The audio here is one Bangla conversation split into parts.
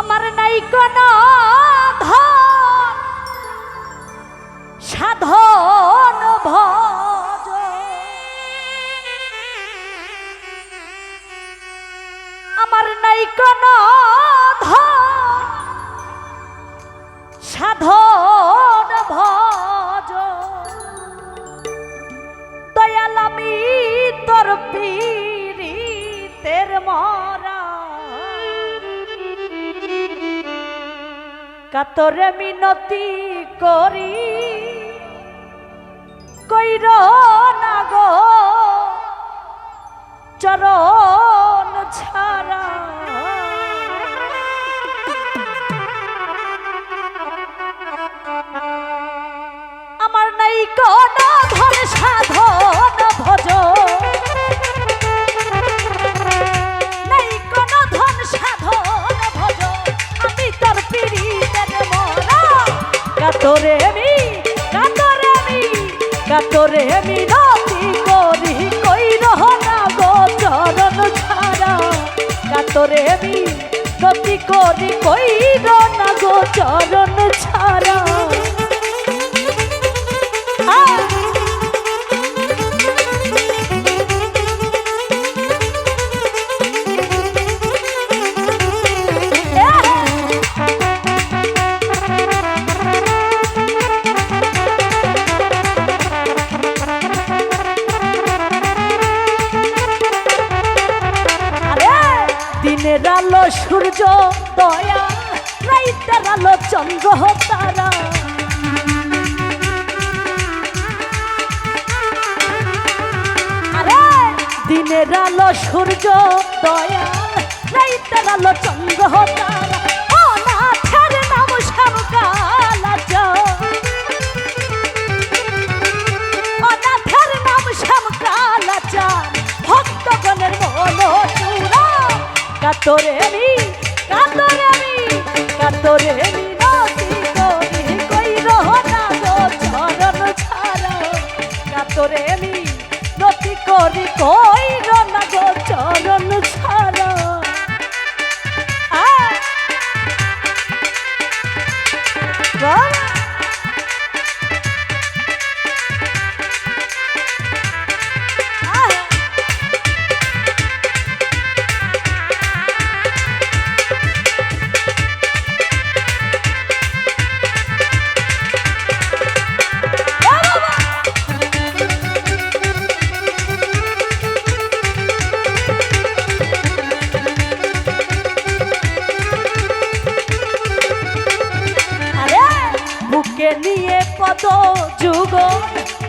আমার নাই কোনো ধন সাধন ভজ আমার নাই কোনো ধন সাধন ভজ দয়াল আমি তোর পীড়িতের মরা কাতরে মিনতি করি কইর না গো চরণ ছাড়া আমার নাই কোনো ধন সাধন ভজ নাই কোনো ধন সাধন ভজ আমি তোর পীড়িতের মরা কাতরে মিনতি করি কইর না গো চরণ ছাড়া কাতরে মিনতি করি কইর না গো চরণ ছাড়া দিনের আলো সূর্য দয়া রাইতের আলো চন্দ্র তারা আরে দিনের আলো সূর্য দয়া রাইতের আলো চন্দ্র তারা অনাথের নাম শ্যামকালাচা অনাথের নাম শ্যামকালাচা ভক্তগণের মন চূড়া কাতরে মিনতি করি কইর না গো চরণ ছাড়া কাতরে মিনতি করি কইর না গো চরণ ছাড়া নিয়ে পদ যুগ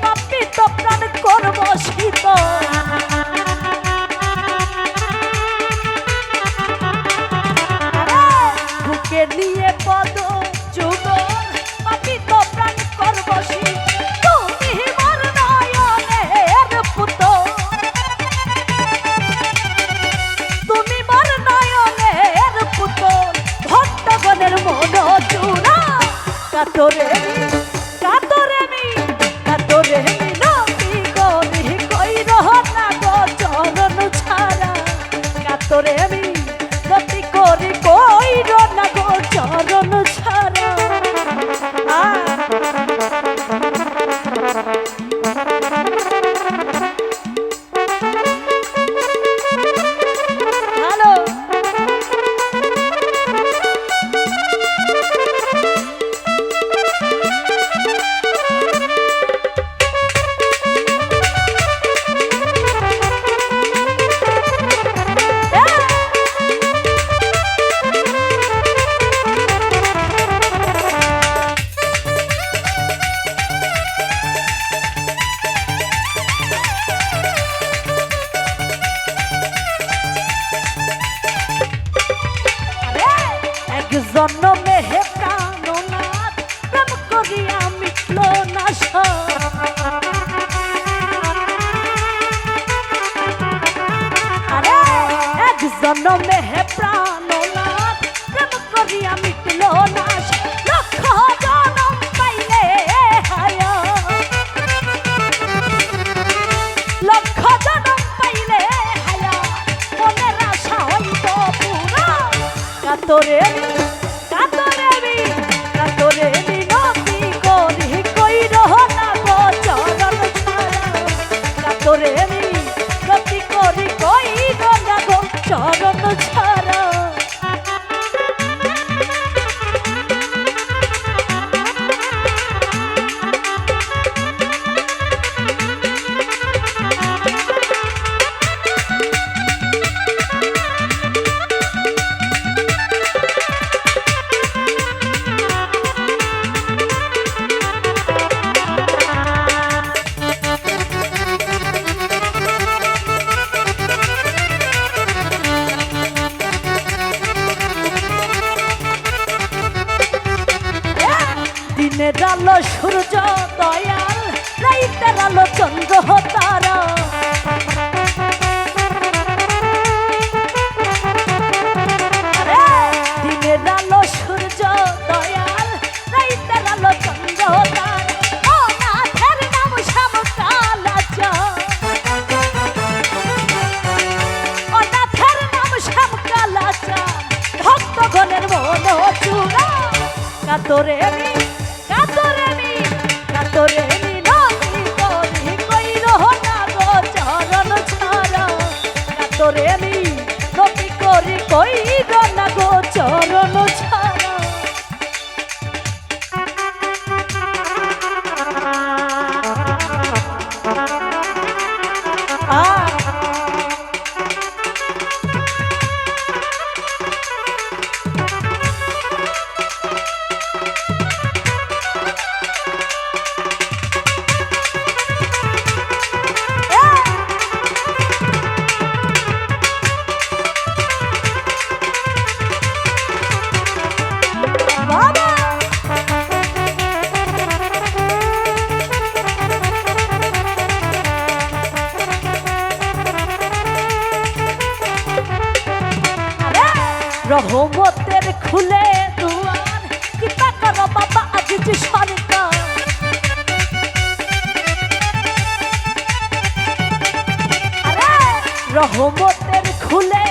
পাপিত প্রাণ করব শীত বুকে নিয়ে পদ যুগ পাপিত প্রাণ করব শীত তুমি মোর নয়নের পুতুল তুমি মোর নয়নের পুতুল ভক্তগণের মন চূড়া কাতরে মিনতি করি কইর না গো চরণ ছাড়া কাতরে মিনতি করি কইর না গো চরণ ছাড়া জন্মে হে প্রাণনাথ প্রেম করিয়া মিটল না আরে এক জন্মে হে প্রাণনাথ প্রেম করিয়া মিটল না লক্ষ জনম পাইলে হায়া লক্ষ জনম পাইলে হায়া মনের আশা হইব পুরা কাতরে কাতরে আমি গতি করি কইর না গো চরণ ছাড়া। দিনের আলো সূর্য দয়াল, রাইতের আলো চন্দ্র তারা। দিনের আলো সূর্য দয়াল, রাইতের আলো চন্দ্র তারা। ও নাথের নাম শ্যাম কালাচাঁদ, ও নাথের নাম শ্যাম কালাচাঁদ, ভক্তগণের মন চূড়া। কাতরে আমি কাতরে মিনতি করি কইর না গো চরণ ছাড়া। কাতরে আমি নতি করি কইর না গো চরণ ছাড়া। রহমতের খুলে দুয়ার, কৃপা করো বাবা আজিজ সরকার। রহমতের খুলে